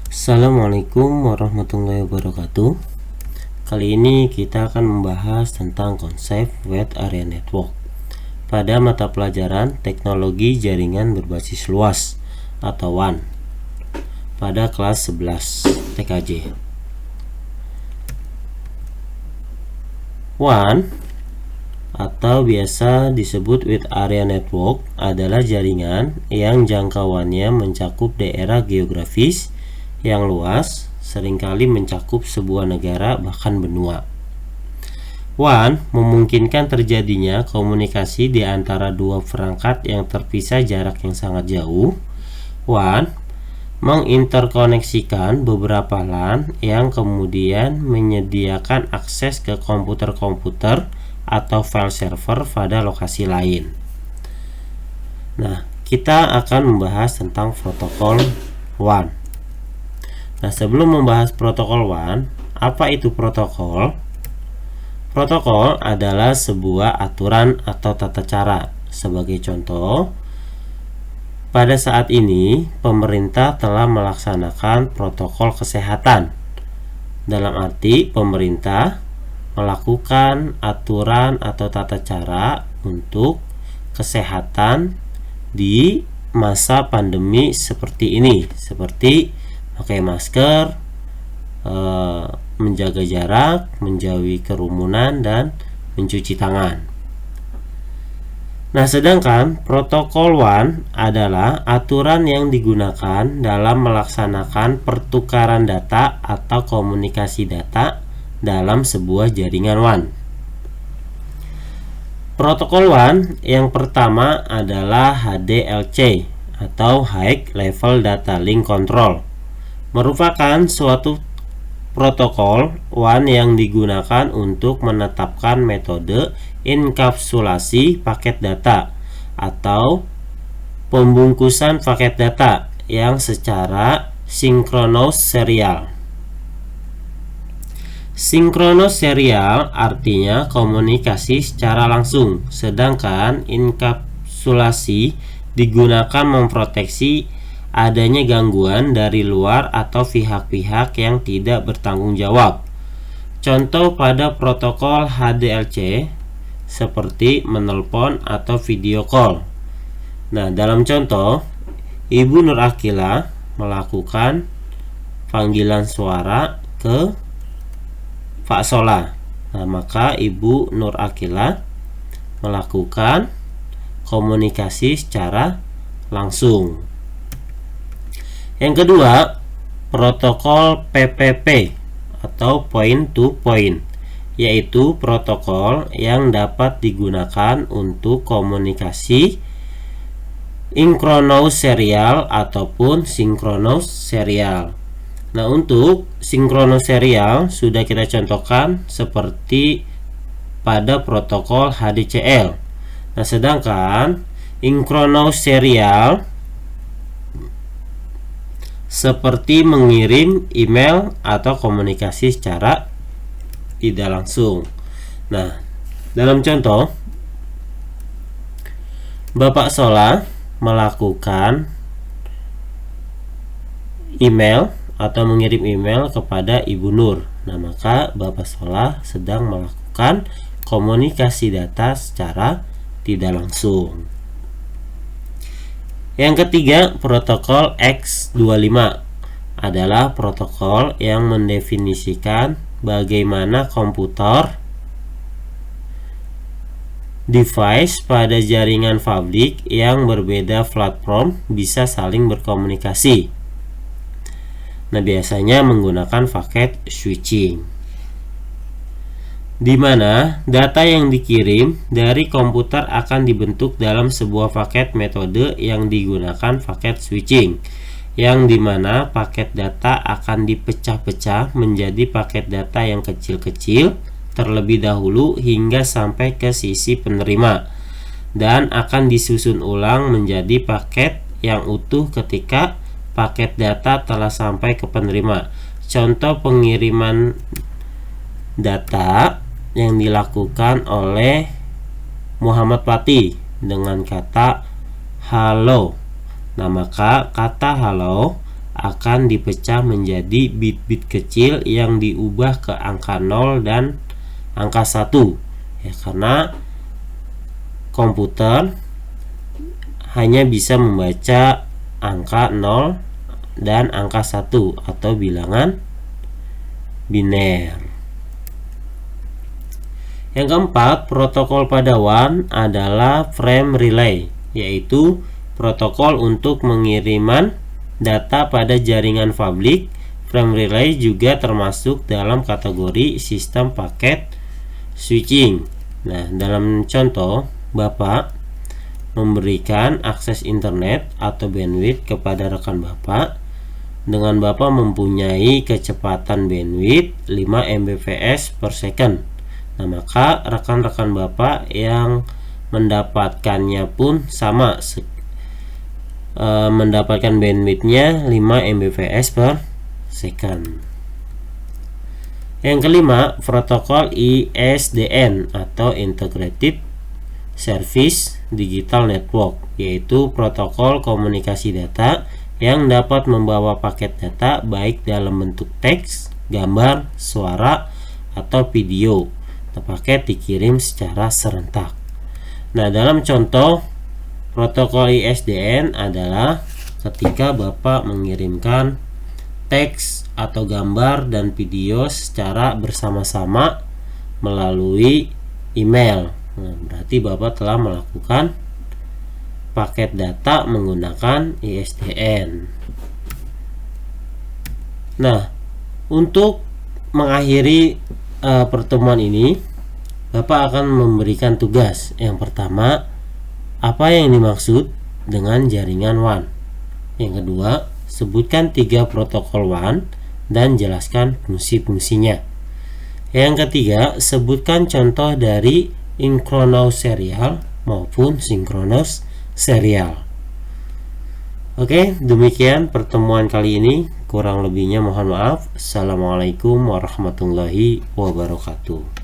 Assalamualaikum warahmatullahi wabarakatuh. Kali ini kita akan membahas tentang konsep Wide Area Network pada mata pelajaran Teknologi Jaringan Berbasis Luas atau WAN pada kelas 11 TKJ. WAN atau biasa disebut Wide Area Network adalah jaringan yang jangkauannya mencakup daerah geografis yang luas, seringkali mencakup sebuah negara bahkan benua. WAN memungkinkan terjadinya komunikasi di antara dua perangkat yang terpisah jarak yang sangat jauh. WAN menginterkoneksikan beberapa LAN yang kemudian menyediakan akses ke komputer-komputer atau file server pada lokasi lain. Nah, kita akan membahas tentang protokol WAN. Nah, sebelum membahas protokol WAN, apa itu protokol? Protokol adalah sebuah aturan atau tata cara. Sebagai contoh, pada saat ini pemerintah telah melaksanakan protokol kesehatan. Dalam arti pemerintah melakukan aturan atau tata cara untuk kesehatan di masa pandemi seperti ini, seperti pakai masker, menjaga jarak, menjauhi kerumunan, dan mencuci tangan. Nah, sedangkan protokol WAN adalah aturan yang digunakan dalam melaksanakan pertukaran data atau komunikasi data dalam sebuah jaringan WAN. Protokol WAN yang pertama adalah HDLC atau High Level Data Link Control. Merupakan suatu protokol WAN yang digunakan untuk menetapkan metode enkapsulasi paket data atau pembungkusan paket data yang secara sinkronos serial. Sinkronos serial artinya komunikasi secara langsung, sedangkan enkapsulasi digunakan memproteksi adanya gangguan dari luar atau pihak-pihak yang tidak bertanggung jawab. Contoh pada protokol HDLC seperti menelpon atau video call. Nah, dalam contoh, Ibu Nur Akila melakukan panggilan suara ke Pak Sola. Nah, maka Ibu Nur Akila melakukan komunikasi secara langsung. Yang kedua, protokol PPP atau point to point, yaitu protokol yang dapat digunakan untuk komunikasi inkronos serial ataupun sinkronos serial. Nah, untuk sinkronos serial sudah kita contohkan seperti pada protokol HDCL. Nah, sedangkan inkronos serial seperti mengirim email atau komunikasi secara tidak langsung. Nah, dalam contoh, Bapak Sola melakukan email atau mengirim email kepada Ibu Nur. Nah, maka Bapak Sola sedang melakukan komunikasi data secara tidak langsung. Yang ketiga, protokol X25 adalah protokol yang mendefinisikan bagaimana komputer device pada jaringan publik yang berbeda platform bisa saling berkomunikasi. Nah, biasanya menggunakan paket switching, di mana data yang dikirim dari komputer akan dibentuk dalam sebuah paket metode yang digunakan paket switching, yang dimana paket data akan dipecah-pecah menjadi paket data yang kecil-kecil terlebih dahulu hingga sampai ke sisi penerima, dan akan disusun ulang menjadi paket yang utuh ketika paket data telah sampai ke penerima. Contoh pengiriman data yang dilakukan oleh Muhammad Pati dengan kata halo. Nah, maka kata halo akan dipecah menjadi bit-bit kecil yang diubah ke angka 0 dan angka 1 ya, karena komputer hanya bisa membaca angka 0 dan angka 1 atau bilangan biner. Yang keempat, protokol pada WAN adalah frame relay, yaitu protokol untuk pengiriman data pada jaringan publik. Frame relay juga termasuk dalam kategori sistem paket switching. Nah, dalam contoh, Bapak memberikan akses internet atau bandwidth kepada rekan Bapak dengan Bapak mempunyai kecepatan bandwidth 5 Mbps per second. Nah, maka rekan-rekan Bapak yang mendapatkannya pun sama, mendapatkan bandwidthnya 5 Mbps per second. Yang kelima, protokol ISDN atau Integrated Service Digital Network, yaitu protokol komunikasi data yang dapat membawa paket data baik dalam bentuk teks, gambar, suara, atau video. Paket dikirim secara serentak. Nah, dalam contoh protokol ISDN adalah ketika Bapak mengirimkan teks atau gambar dan video secara bersama-sama melalui email. Nah, berarti Bapak telah melakukan paket data menggunakan ISDN. Nah, untuk mengakhiri pertemuan ini, Bapak akan memberikan tugas. Yang pertama, apa yang dimaksud dengan jaringan WAN? Yang kedua, sebutkan 3 protokol WAN dan jelaskan fungsi-fungsinya. Yang ketiga, sebutkan contoh dari synchronous serial maupun synchronous serial. Oke, demikian pertemuan kali ini. Kurang lebihnya mohon maaf. Assalamualaikum warahmatullahi wabarakatuh.